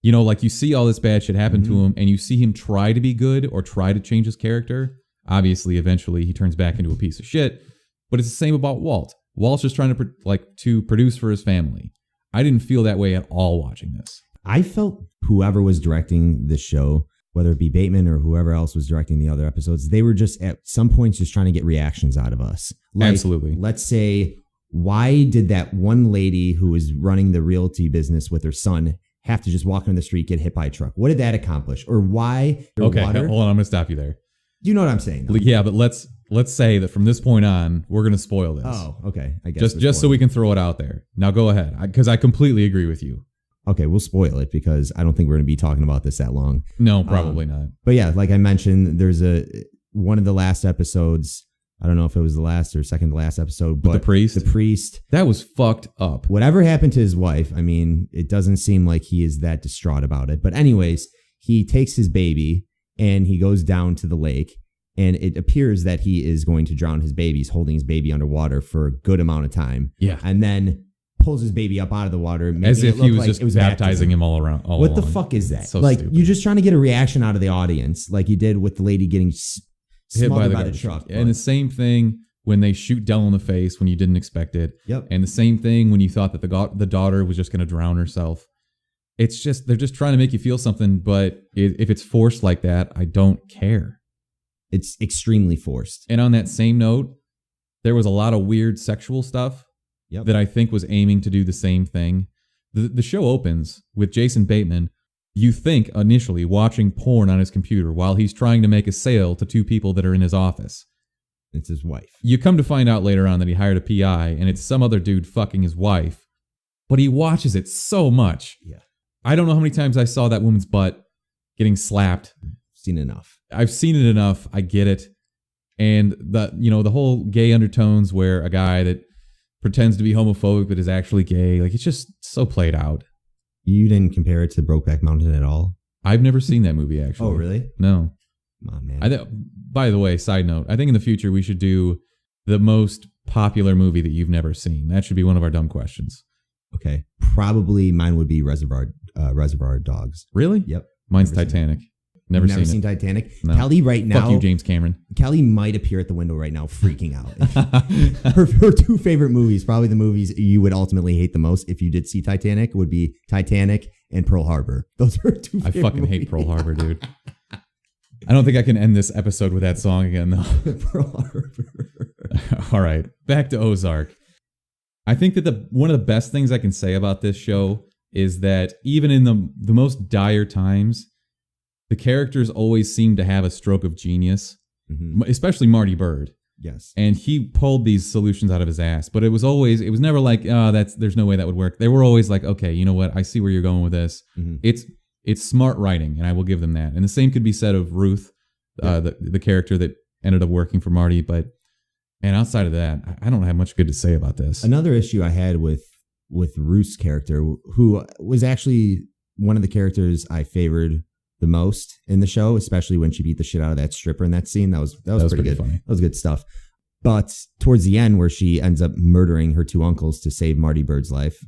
Like you see all this bad shit happen to him and you see him try to be good or try to change his character. Obviously, eventually he turns back into a piece of shit, but it's the same about Walt. Walt's just trying to produce for his family. I didn't feel that way at all watching this. I felt whoever was directing the show, whether it be Bateman or whoever else was directing the other episodes, they were just at some points just trying to get reactions out of us. Absolutely. Let's say, why did that one lady who was running the realty business with her son have to just walk on the street, get hit by a truck? What did that accomplish? Or why? Okay, hold on. I'm going to stop you there. You know what I'm saying, though. Yeah, but let's say that from this point on, we're going to spoil this. Oh, okay. I guess just so we can throw it out there. Now go ahead, because I completely agree with you. Okay, we'll spoil it because I don't think we're going to be talking about this that long. No, probably not. But yeah, like I mentioned, there's one of the last episodes. I don't know if it was the last or second to last episode, but the priest. The priest. That was fucked up. Whatever happened to his wife, I mean, it doesn't seem like he is that distraught about it. But anyways, he takes his baby and he goes down to the lake. And it appears that he is going to drown his baby. He's holding his baby underwater for a good amount of time. Yeah. And then pulls his baby up out of the water. As if he was just baptizing him all around. What the fuck is that? So like, stupid. You're just trying to get a reaction out of the audience, like you did with the lady getting hit by the truck. And the same thing when they shoot Dell in the face when you didn't expect it. Yep. And the same thing when you thought that the daughter was just going to drown herself. It's just, they're just trying to make you feel something, but if it's forced like that, I don't care. It's extremely forced. And on that same note, there was a lot of weird sexual stuff that I think was aiming to do the same thing. The show opens with Jason Bateman, you think initially watching porn on his computer while he's trying to make a sale to 2 people that are in his office. It's his wife. You come to find out later on that he hired a PI and it's some other dude fucking his wife, but he watches it so much. Yeah. I don't know how many times I saw that woman's butt getting slapped. Seen enough. I've seen it enough. I get it. And the whole gay undertones where a guy that pretends to be homophobic but is actually gay, like it's just so played out. You didn't compare it to Brokeback Mountain at all? I've never seen that movie, actually. Oh, really? No. Come on, man. By the way, side note, I think in the future we should do the most popular movie that you've never seen. That should be one of our dumb questions. Okay. Probably mine would be Reservoir Dogs. Really? Yep. Mine's Titanic. Never seen Titanic? No. Kelly right now. Fuck you, James Cameron. Kelly might appear at the window right now freaking out. her two favorite movies, probably the movies you would ultimately hate the most if you did see Titanic, would be Titanic and Pearl Harbor. Those are her two favorite I fucking hate Pearl Harbor, dude. I don't think I can end this episode with that song again, though. Pearl Harbor. All right. Back to Ozark. I think that one of the best things I can say about this show is that even in the most dire times, the characters always seem to have a stroke of genius, especially Marty Byrde. Yes. And he pulled these solutions out of his ass, but it was never like, there's no way that would work. They were always like, okay, you know what? I see where you're going with this. Mm-hmm. It's smart writing, and I will give them that. And the same could be said of Ruth, the character that ended up working for Marty. And outside of that, I don't have much good to say about this. Another issue I had with Ruth's character, who was actually one of the characters I favored the most in the show, especially when she beat the shit out of that stripper in that scene. That was pretty good. Funny. That was good stuff. But towards the end, where she ends up murdering her two uncles to save Marty Byrde's life,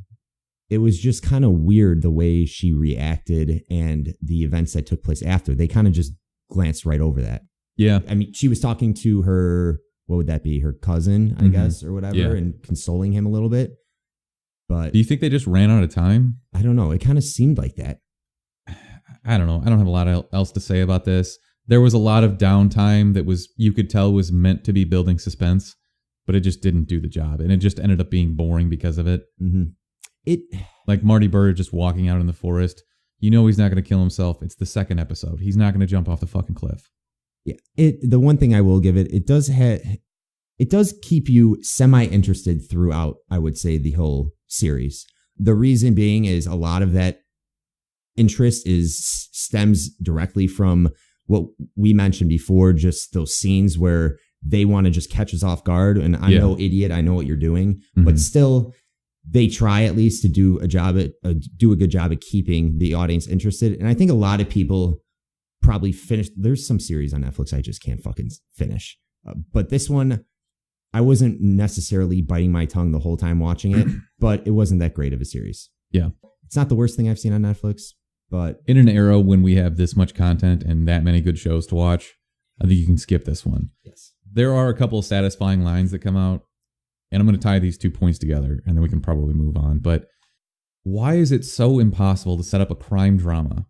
it was just kind of weird the way she reacted and the events that took place after. They kind of just glanced right over that. Yeah. I mean, she was talking to her, what would that be? Her cousin, I guess, or whatever, and consoling him a little bit. But do you think they just ran out of time? I don't know. It kind of seemed like that. I don't know. I don't have a lot else to say about this. There was a lot of downtime that you could tell was meant to be building suspense, but it just didn't do the job. And it just ended up being boring because of it. Mm-hmm. Like Marty Byrde just walking out in the forest. You know he's not going to kill himself. It's the second episode. He's not going to jump off the fucking cliff. Yeah. The one thing I will give it does keep you semi-interested throughout, I would say, the whole series. The reason being is a lot of that interest stems directly from what we mentioned before, just those scenes where they want to just catch us off guard. And I'm no idiot. I know what you're doing, but still they try at least to do a good job at keeping the audience interested. And I think a lot of people probably finished. There's some series on Netflix I just can't fucking finish. But this one, I wasn't necessarily biting my tongue the whole time watching it, but it wasn't that great of a series. Yeah. It's not the worst thing I've seen on Netflix, but in an era when we have this much content and that many good shows to watch, I think you can skip this one. Yes. There are a couple of satisfying lines that come out, and I'm going to tie these 2 points together, and then we can probably move on. But why is it so impossible to set up a crime drama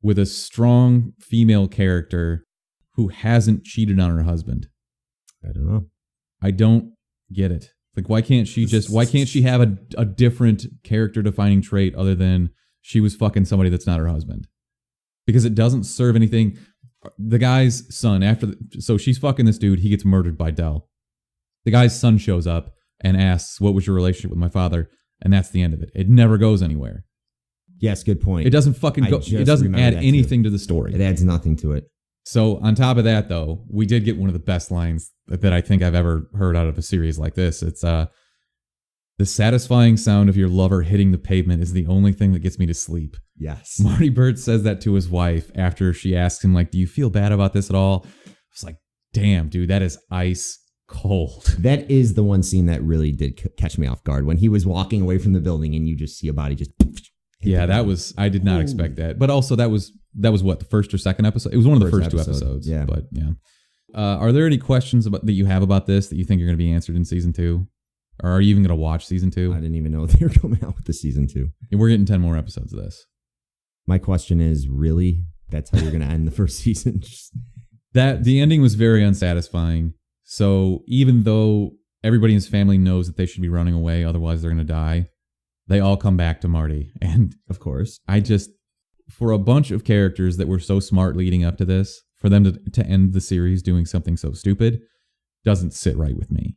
with a strong female character who hasn't cheated on her husband? I don't know. I don't get it. Like, why can't she have a different character defining trait other than she was fucking somebody that's not her husband? Because it doesn't serve anything. The guy's son, so she's fucking this dude, he gets murdered by Dell. The guy's son shows up and asks, what was your relationship with my father? And that's the end of it. It never goes anywhere. Yes, good point. It doesn't fucking go. It doesn't add anything to the story. It adds nothing to it. So on top of that, though, we did get one of the best lines that I think I've ever heard out of a series like this. It's the satisfying sound of your lover hitting the pavement is the only thing that gets me to sleep. Yes. Marty Byrde says that to his wife after she asks him, like, do you feel bad about this at all? It's like, damn, dude, that is ice cold. That is the one scene that really did catch me off guard when he was walking away from the building and you just see a body just. Yeah, I did not expect that. But also that was what, the first or second episode? It was one of the first two episodes. Yeah. But yeah. Are there any questions that you have about this that you think are going to be answered in season 2? Or are you even going to watch season 2? I didn't even know they were coming out with the season 2. We're getting 10 more episodes of this. My question is, really? That's how you're going to end the first season? The ending was very unsatisfying. So even though everybody in his family knows that they should be running away, otherwise they're going to die, they all come back to Marty. And of course, for a bunch of characters that were so smart leading up to this, for them to end the series doing something so stupid, doesn't sit right with me.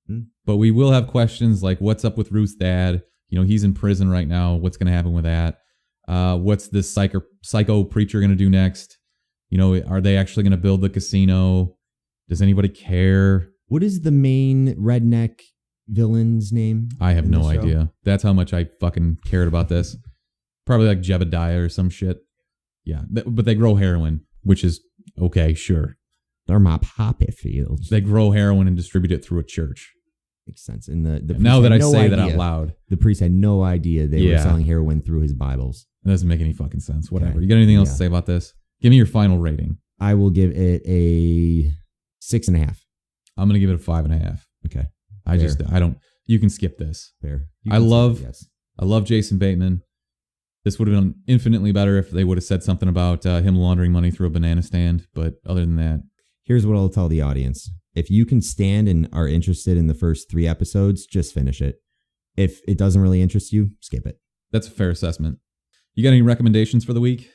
Hmm. But we will have questions like, what's up with Ruth's dad? You know, he's in prison right now. What's going to happen with that? What's this psycho preacher going to do next? You know, are they actually going to build the casino? Does anybody care? What is the main redneck villain's name? I have no idea. That's how much I fucking cared about this. Probably like Jebediah or some shit. Yeah, but they grow heroin, which is okay, sure. They're my poppy fields. They grow heroin and distribute it through a church. Makes sense. And the now that I say idea, that out loud, the priest had no idea they were selling heroin through his Bibles. It doesn't make any fucking sense. Whatever. Okay. You got anything else to say about this? Give me your final rating. I will give it a 6.5. I'm gonna give it a 5.5. Okay. I don't. You can skip this. Fair. I love Jason Bateman. This would have been infinitely better if they would have said something about him laundering money through a banana stand. But other than that, here's what I'll tell the audience. If you can stand and are interested in the first 3 episodes, just finish it. If it doesn't really interest you, skip it. That's a fair assessment. You got any recommendations for the week?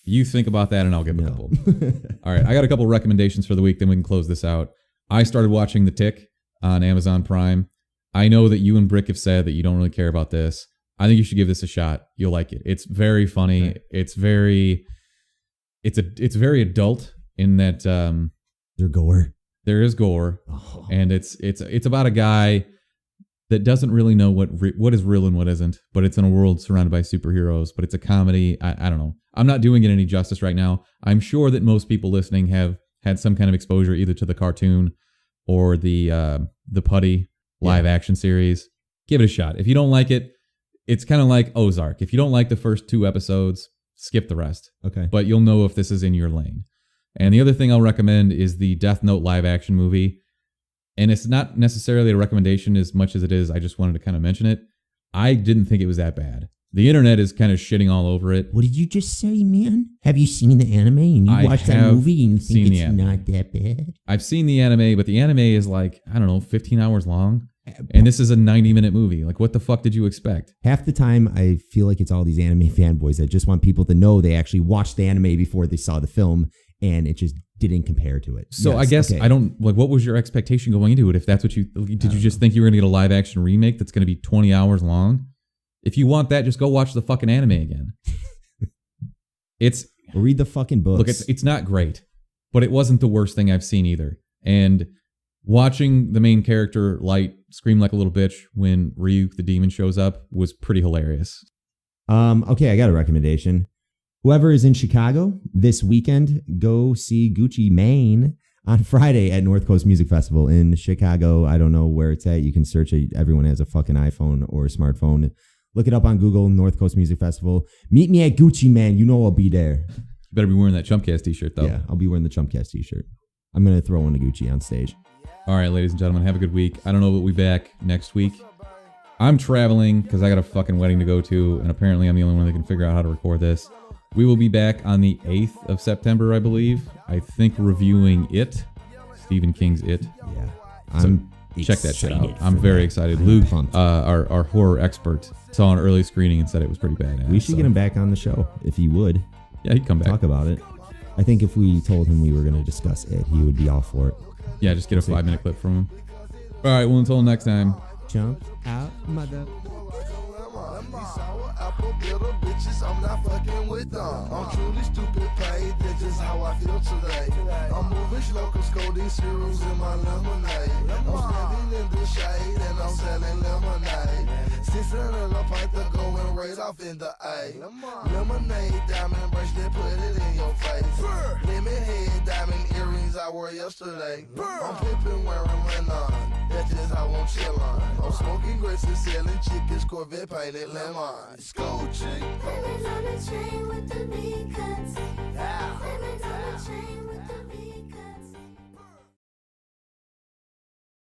You think about that and I'll give a couple. All right. I got a couple recommendations for the week. Then we can close this out. I started watching The Tick on Amazon Prime. I know that you and Brick have said that you don't really care about this. I think you should give this a shot. You'll like it. It's very funny. Okay. It's very adult in that there's gore. There is gore, and it's about a guy that doesn't really know what is real and what isn't. But it's in a world surrounded by superheroes. But it's a comedy. I don't know. I'm not doing it any justice right now. I'm sure that most people listening have had some kind of exposure either to the cartoon or the Putty live action series. Give it a shot. If you don't like it, it's kind of like Ozark. If you don't like the first 2 episodes, skip the rest. Okay. But you'll know if this is in your lane. And the other thing I'll recommend is the Death Note live action movie. And it's not necessarily a recommendation as much as it is. I just wanted to kind of mention it. I didn't think it was that bad. The internet is kind of shitting all over it. What did you just say, man? Have you seen the anime and you watched that movie and you think it's not that bad? I've seen the anime, but the anime is like, I don't know, 15 hours long. And this is a 90-minute movie. Like, what the fuck did you expect? Half the time, I feel like it's all these anime fanboys that just want people to know they actually watched the anime before they saw the film, and it just didn't compare to it. So I guess I don't, like, what was your expectation going into it? If that's what did you just think you were going to get a live-action remake that's going to be 20 hours long? If you want that, just go watch the fucking anime again. Or read the fucking books. Look, it's not great, but it wasn't the worst thing I've seen either. And watching the main character, Light, scream like a little bitch when Ryuk the demon shows up was pretty hilarious. Okay, I got a recommendation. Whoever is in Chicago this weekend, go see Gucci Mane on Friday at North Coast Music Festival in Chicago. I don't know where it's at. You can search it. Everyone has a fucking iPhone or a smartphone. Look it up on Google, North Coast Music Festival. Meet me at Gucci Mane. You know I'll be there. You better be wearing that CHUMPS t-shirt, though. Yeah, I'll be wearing the CHUMPS t-shirt. I'm going to throw in a Gucci on stage. All right, ladies and gentlemen, have a good week. I don't know if we'll be back next week. I'm traveling because I got a fucking wedding to go to, and apparently I'm the only one that can figure out how to record this. We will be back on the 8th of September, I believe. I think reviewing It, Stephen King's It. Yeah, check that shit out. I'm very excited. Luke, our horror expert, saw an early screening and said it was pretty badass. We should get him back on the show if he would. Yeah, he'd come back. Talk about it. I think if we told him we were going to discuss it, he would be all for it. Yeah, just get a 5-minute clip from him. All right, well, until next time. Jump out, mother. I'm not fucking with them. I'm truly stupid paid. That's just how I feel today. I'm moving slow cause codeine cereals in my lemonade. I'm standing in the shade and I'm selling lemonade. $600 pint to going right off in the A. Lemonade, diamond bracelet, put it in your face. Lemon head, diamond earrings I wore yesterday. I'm pimping wearing linen. That's just how I'm chillin'. I'm smoking grapes and selling chickens, Corvette painted lemon. Scoochie. Always on the train with the beat.